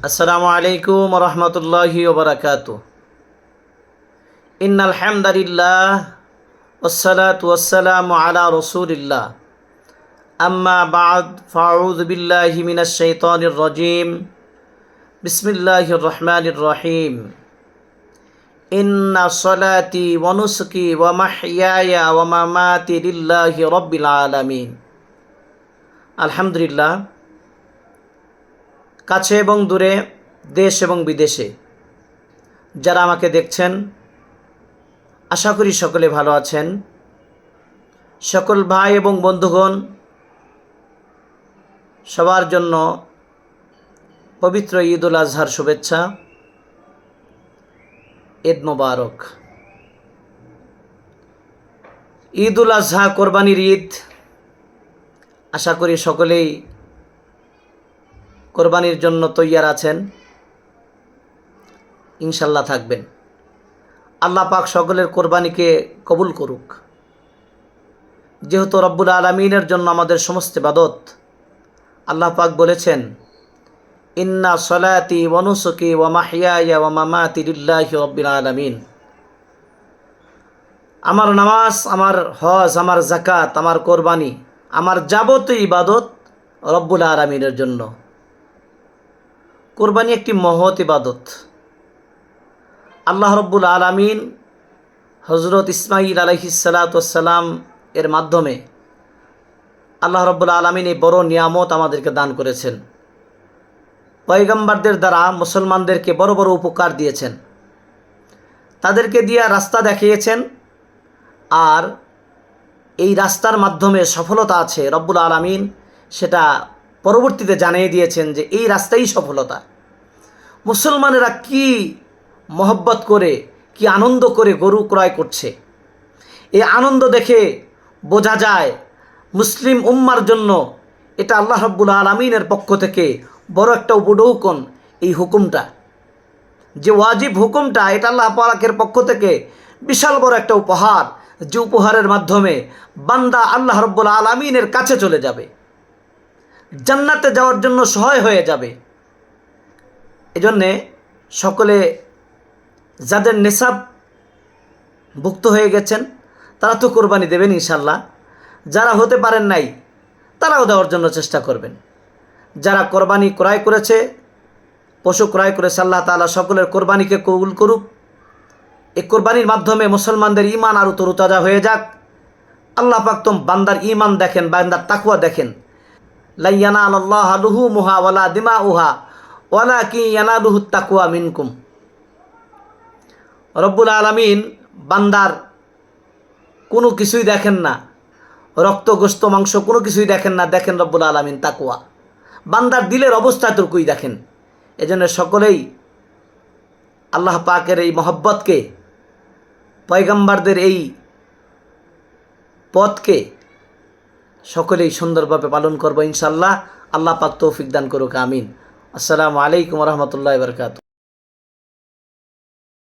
আসসালামু আলাইকুম ওয়া রাহমাতুল্লাহি ওয়া বারাকাতুহু। ইন্নাল হামদালিল্লাহ ওয়াসসালাতু ওয়াসসালামু আলা রাসূলিল্লাহ। আম্মা বা'দ ফাআউযু বিল্লাহি মিনাশ শাইতানির রাজীম। বিসমিল্লাহির রহমানির রহিম। ইন্না সলাতি ওয়া নুসুকি ওয়া মাহইয়ায়া ওয়া মামাতি লিল্লাহি রাব্বিল আলামিন। আলহামদুলিল্লাহ। কাছে এবং দূরে, দেশ এবং বিদেশে যারা আমাকে দেখছেন, আশা করি সকলে ভালো আছেন। সকল ভাই এবং বন্ধুগণ, সবার জন্য পবিত্র ঈদুল আজহার শুভেচ্ছা। ঈদ মোবারক। ঈদুল আজহা, কোরবানির ঈদ। আশা করি সকলেই কোরবানির জন্য তৈয়ার আছেন, ইনশাল্লাহ থাকবেন। আল্লাহ পাক সকলের কোরবানিকে কবুল করুক। যেহেতু রব্বুল আলামিনের জন্য আমাদের সমস্ত ইবাদত, আল্লাহ পাক বলেছেন, ইন্না সলাতি ওয়া নুসুকি ওয়া মাহইয়ায়া ওয়া মামাতি লিল্লাহি রাব্বিল আলামিন। আমার নামাজ, আমার হজ, আমার যাকাত, আমার কোরবানি, আমার যাবতীয় ইবাদত রব্বুল আলামিনের জন্য। কোরবানি একটি মহৎ ইবাদত। আল্লাহ রব্বুল আলামিন হযরত ইসমাঈল আলাইহিস সালাতু ওয়াস সালাম এর মাধ্যমে আল্লাহ রব্বুল আলামিন এই বড় নিয়ামত আমাদেরকে দান করেছেন। পয়গম্বরদের দ্বারা মুসলমানদেরকে বড় বড় উপকার দিয়েছেন, তাদেরকে দিয়ে রাস্তা দেখিয়েছেন। আর এই রাস্তার মাধ্যমে সফলতা আছে, রব্বুল আলামিন সেটা পরবর্তীতে জানিয়ে দিয়েছেন যে এই রাস্তাই সফলতা। মুসলমানেরা কি মহব্বত করে, কি আনন্দ করে গরু ক্রয় করছে, এই আনন্দ দেখে বোঝা যায় মুসলিম উম্মার জন্য এটা আল্লাহ রাব্বুল আলামিনের পক্ষ থেকে বড় একটা উপঢৌকন। এই হুকুমটা, যে ওয়াজিব হুকুমটা, এটা আল্লাহ পাকের পক্ষ থেকে বিশাল বড় একটা উপহার, যে উপহারের মাধ্যমে বান্দা আল্লাহ রাব্বুল আলামিনের কাছে চলে যাবে, জান্নাতে যাওয়ার জন্য সহায় হয়ে যাবে। এজন্যে সকলে যাদের নেশাব ভুক্ত হয়ে গেছেন তারা তো কোরবানি দেবেন ইনশাল্লাহ। যারা হতে পারেন নাই তারাও দেওয়ার জন্য চেষ্টা করবেন। যারা কোরবানি ক্রয় করেছে, পশু ক্রয় করেছে, আল্লাহ তাআলা সকলের কোরবানিকে কবুল করুক। এই কোরবানির মাধ্যমে মুসলমানদের ঈমান আরও তরুতাজা হয়ে যাক। আল্লাহ পাক তো বান্দার ঈমান দেখেন, বান্দার তাকওয়া দেখেন। লা ইয়ানালুল্লাহু লুহুমুহা ওয়ালা দিমাউহা ওয়ালাকিন ইয়ানালুহুত তাকওয়া মিনকুম। রব্বুল আলামিন বান্দার কোনো কিছুই দেখেন না, রক্ত গোশত মাংস কোনো কিছুই দেখেন না, দেখেন রব্বুল আলামিন তাকওয়া। বান্দার দিলের অবস্থাটুকুই দেখেন। এজন্য সকলেই আল্লাহ পাকের এই মহব্বতকে, পয়গম্বরদের এই পথকে সকলেই সুন্দরভাবে পালন করবো ইনশাল্লাহ। আল্লাহ পাক তৌফিক দান করুক, আমিন। আসসালামু আলাইকুম ওয়া রাহমাতুল্লাহি ওয়া বারাকাতুহু।